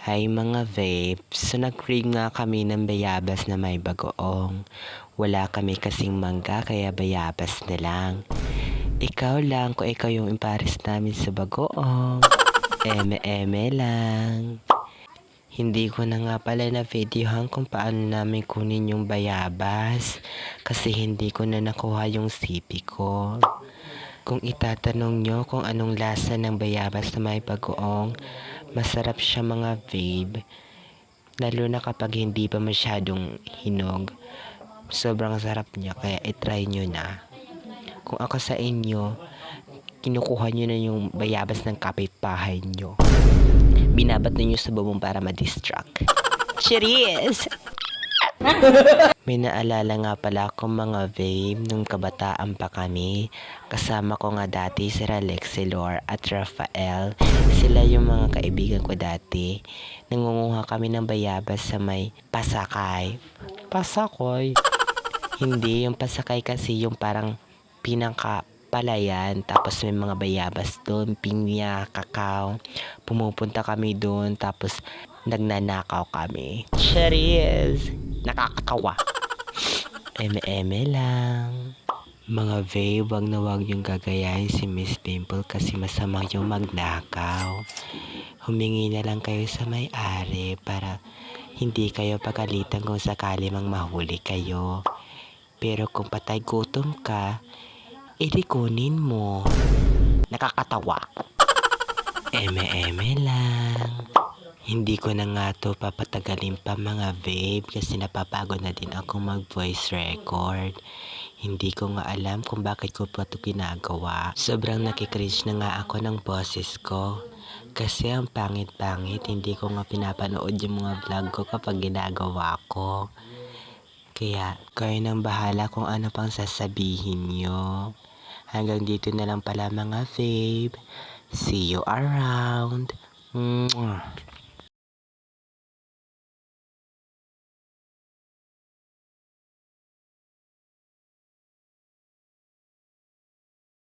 Hi mga vape, so nag-crave nga kami ng bayabas na may bagoong. Wala kami kasing mangga kaya bayabas na lang. Ikaw lang kung ikaw yung impares namin sa bagoong. Eme-eme lang. Hindi ko na nga pala na-videohan kung paano namin kunin yung bayabas kasi hindi ko na nakuha yung sipi ko. Kung itatanong nyo kung anong lasa ng bayabas na may bagoong, masarap siya mga babe. Lalo na kapag hindi pa masyadong hinog. Sobrang sarap niya kaya itry nyo na. Kung ako sa inyo, kinukuha nyo na yung bayabas ng kapitbahay nyo. Binabat ninyo sa bubong para ma-distract. Cheers! May naalala nga pala akong mga babe nung kabataan pa kami. Kasama ko nga dati si Lexilor at Rafael. Sila yung mga kaibigan ko dati. Nangunguha kami ng bayabas sa may pasakay. Pasakay? Hindi, yung pasakay kasi yung parang pinangkapalayan. Tapos may mga bayabas doon, pinya, kakao. Pumupunta kami doon, tapos nagnanakaw kami. Cheers! Nakakatawa. Eme-eme lang. Mga babe, wag na wag yung gagayahin si Miss Pimple kasi masama yung magnakaw. Humingi na lang kayo sa may-ari para hindi kayo pagalitan kung sakali mang mahuli kayo. Pero kung patay gutom ka, edi kunin mo. Nakakatawa. Eme-eme lang. Hindi ko na nga to papatagalin pa mga babe kasi napapagod na din ako mag-voice record. Hindi ko nga alam kung bakit ko pa ito ginagawa. Sobrang nakikringe na nga ako ng boses ko. Kasi ang pangit-pangit, hindi ko nga pinapanood yung mga vlog ko kapag ginagawa ko. Kaya, kayo nang bahala kung ano pang sasabihin nyo. Hanggang dito na lang pala mga babe. See you around. Mwah.